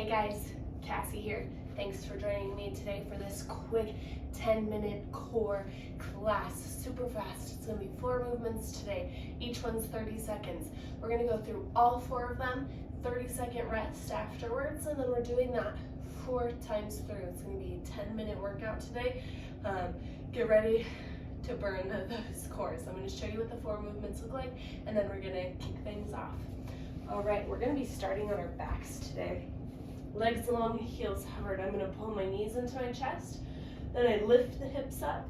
Hey guys, Cassie here. Thanks for joining me today for this quick 10-minute core class. Super fast. It's going to be 4 movements today. Each one's 30 seconds. We're going to go through all 4 of them, 30-second rest afterwards, and then we're doing that 4 times through. It's going to be a 10-minute workout today. Get ready to burn those cores. I'm going to show you what the 4 movements look like, and then we're going to kick things off. All right, we're going to be starting on our backs today. Legs long, heels hovered. I'm going to pull my knees into my chest. Then I lift the hips up,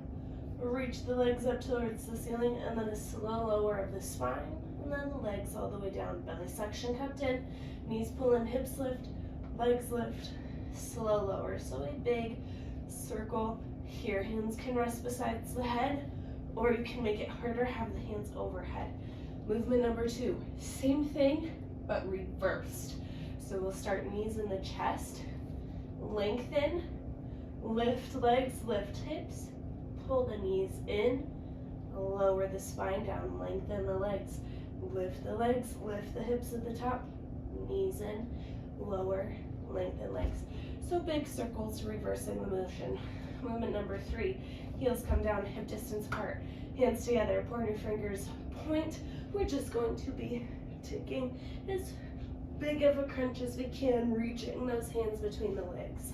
reach the legs up towards the ceiling, and then a slow lower of the spine, and then the legs all the way down. Belly suction cupped in, knees pull in, hips lift, legs lift, slow lower. So a big circle here. Hands can rest besides the head, or you can make it harder, have the hands overhead. Movement number 2, same thing, but reversed. So we'll start knees in the chest, lengthen, lift legs, lift hips, pull the knees in, lower the spine down, lengthen the legs, lift the hips at the top, knees in, lower, lengthen legs. So big circles, reversing the motion. Movement number 3, heels come down, hip distance apart, hands together, pointer fingers point. We're just going to be taking as big of a crunch as we can, reaching those hands between the legs.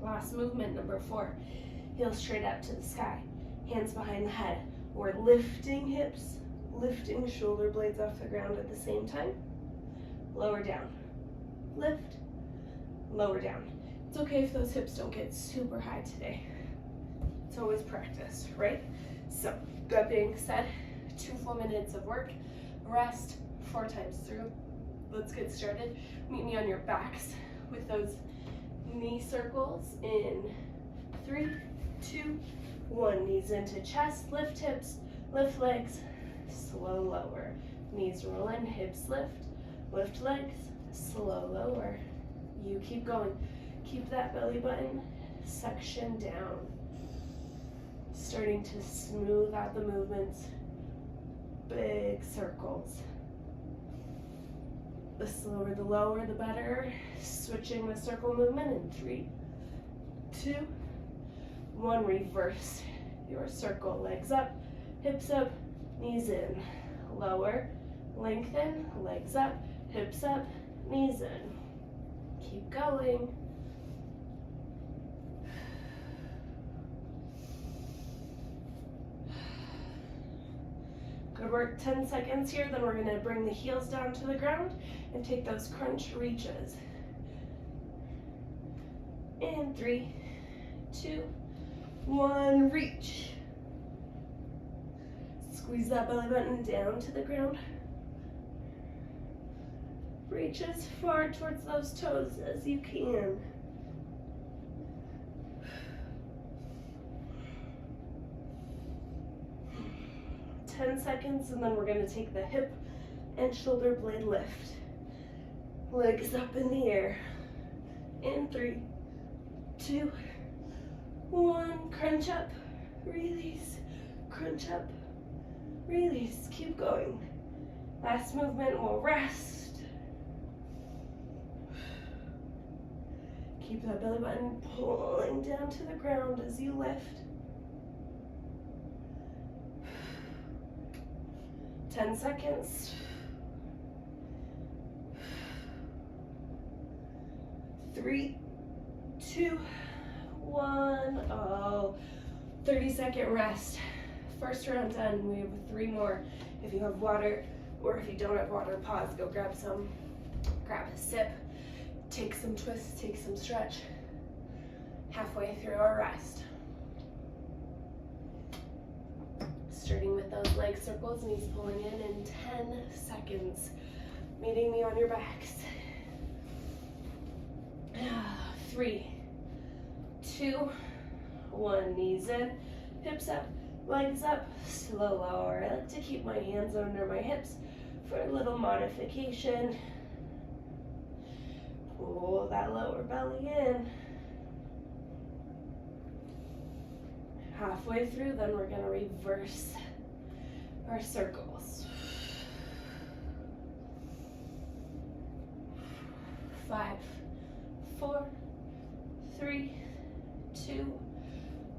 Last movement, number 4, heels straight up to the sky, hands behind the head. We're lifting hips, lifting shoulder blades off the ground at the same time. Lower down, lift, lower down. It's okay if those hips don't get super high today. It's always practice, right? So, that being said, 2 full minutes of work, rest 4 times through. Let's get started. Meet me on your backs with those knee circles in 3, 2, 1. Knees into chest, lift hips, lift legs, slow lower. Knees roll in, hips lift legs, slow lower. You keep going. Keep that belly button suction down. Starting to smooth out the movements. Big circles. The slower, the lower, the better. Switching the circle movement in 3, 2, 1. Reverse your circle. Legs up, hips up, knees in. Lower, lengthen, legs up, hips up, knees in. Keep going. Good work, 10 seconds here, then we're gonna bring the heels down to the ground and take those crunch reaches. And 3, 2, 1, reach. Squeeze that belly button down to the ground. Reach as far towards those toes as you can. Ten seconds, and then we're going to take the hip and shoulder blade lift. Legs up in the air. In 3, 2, 1. Crunch up, release, crunch up, release. Keep going. Last movement, we'll rest. Keep that belly button pulling down to the ground as you lift. 10 seconds. 3, 2, 1. Oh, 30-second rest. First round done. We have 3 more. If you have water, or if you don't have water, pause, go grab some. Grab a sip. Take some twists, take some stretch. Halfway through our rest. Starting with those leg circles, knees pulling in 10 seconds. Meeting me on your backs. 3, 2, 1. Knees in, hips up, legs up, slow lower. I like to keep my hands under my hips for a little modification. Pull that lower belly in. Halfway through, then we're going to reverse our circles. 5, 4, 3, 2,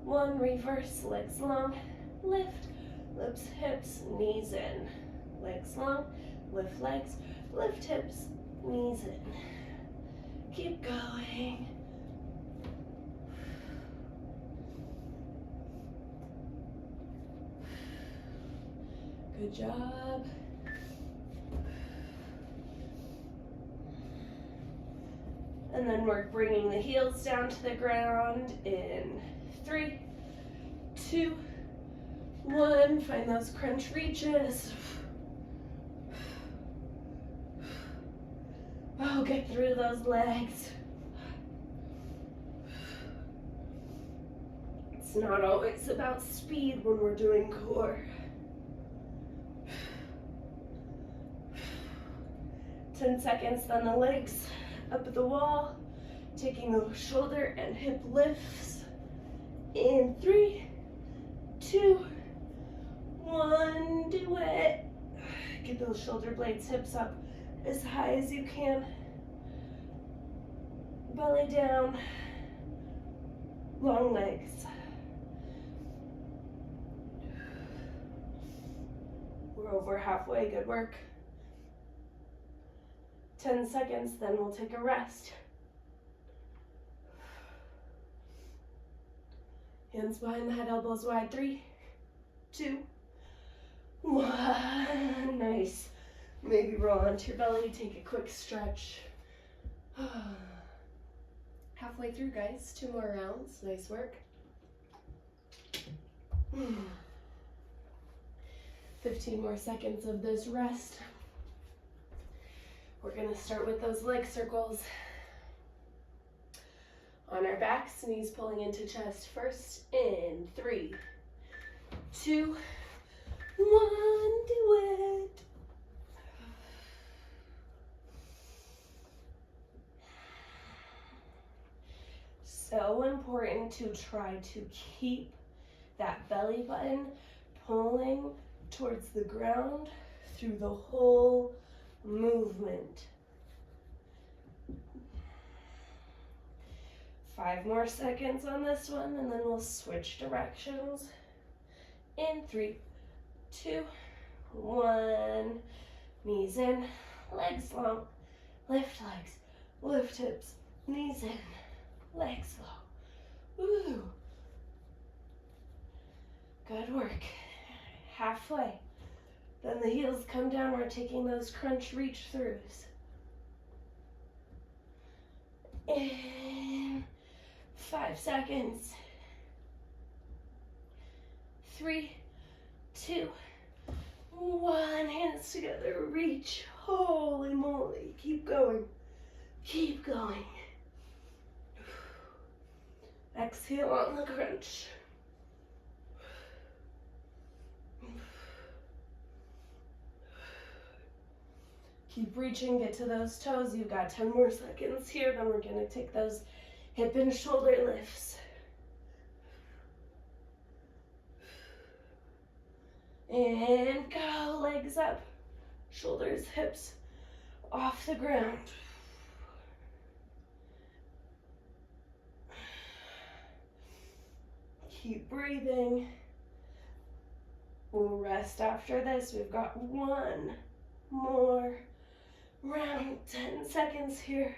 1. Reverse, legs long, lift, lips, hips, knees in. Legs long, lift legs, lift hips, knees in. Keep going. Good job. And then we're bringing the heels down to the ground in 3, 2, 1. Find those crunch reaches. Oh, get through those legs. It's not always about speed when we're doing core. 10 seconds, then the legs up at the wall, taking those shoulder and hip lifts in 3, 2, 1. Do it. Get those shoulder blades, hips up as high as you can. Belly down, long legs. We're over halfway, good work. 10 seconds, then we'll take a rest. Hands behind the head, elbows wide. 3, 2, 1. Nice. Maybe roll onto your belly, take a quick stretch. Halfway through, guys. 2 more rounds. Nice work. 15 more seconds of this rest. We're going to start with those leg circles. On our backs, knees pulling into chest first. In 3, 2, 1. Do it. So important to try to keep that belly button pulling towards the ground through the whole movement. 5 more seconds on this one, and then we'll switch directions. In 3, 2, 1. Knees in, legs long, lift legs, lift hips, knees in, legs long. Ooh. Good work. Halfway. Then the heels come down. We're taking those crunch reach throughs. In 5 seconds. 3, 2, 1. Hands together. Reach. Holy moly. Keep going. Keep going. Exhale on the crunch. Keep reaching, get to those toes. You've got 10 more seconds here. Then we're going to take those hip and shoulder lifts. And go. Legs up. Shoulders, hips off the ground. Keep breathing. We'll rest after this. We've got 1 more round. 10 seconds here.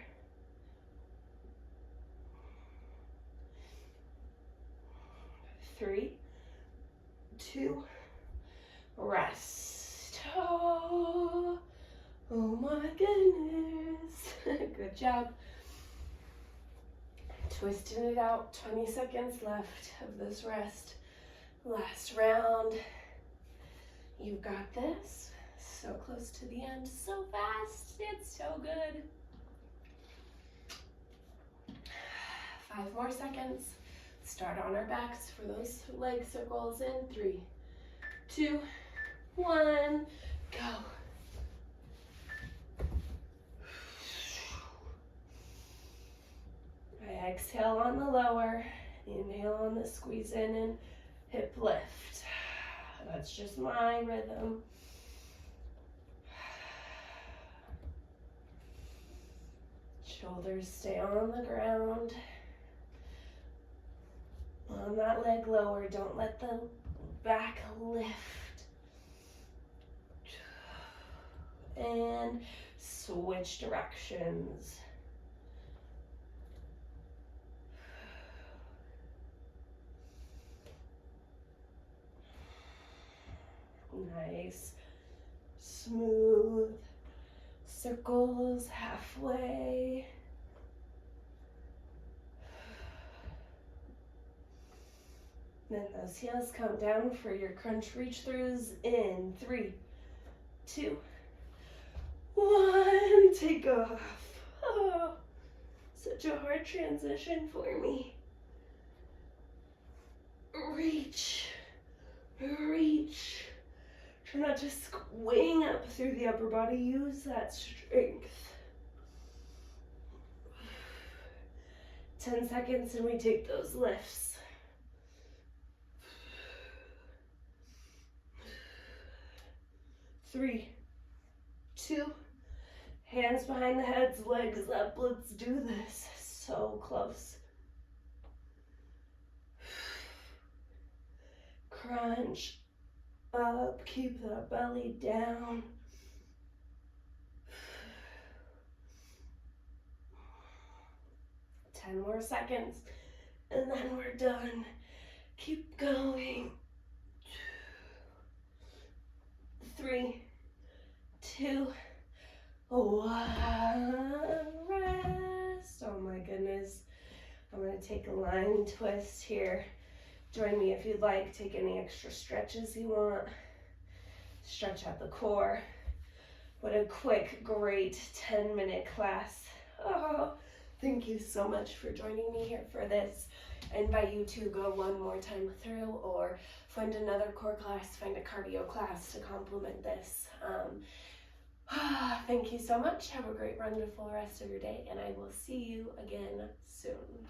3, 2, rest. Oh my goodness. Good job. Twisting it out. 20 seconds left of this rest. Last round. You got this. So close to the end. So fast. It's so good. 5 more seconds. Start on our backs for those leg circles in 3, 2, 1. Go. I exhale on the lower, inhale on the squeeze in and hip lift. That's just my rhythm. Shoulders stay on the ground. On that leg lower, don't let the back lift. And switch directions. Nice, smooth circles halfway. Then those heels come down for your crunch reach throughs in 3, 2, 1. Take off. Oh, such a hard transition for me. Reach, reach. Try not to swing up through the upper body. Use that strength. 10 seconds and we take those lifts. 3, 2, hands behind the heads, legs up. Let's do this. So close. Crunch up, keep the belly down. Ten more seconds, and then we're done. Keep going. 3, 2, 1. Rest. Oh my goodness. I'm gonna take a lying twist here. Join me if you'd like. Take any extra stretches you want. Stretch out the core. What a quick, great 10-minute class. Oh, thank you so much for joining me here for this. I invite you to go one more time through or find another core class, find a cardio class to complement this. Thank you so much. Have a great, wonderful rest of your day, and I will see you again soon.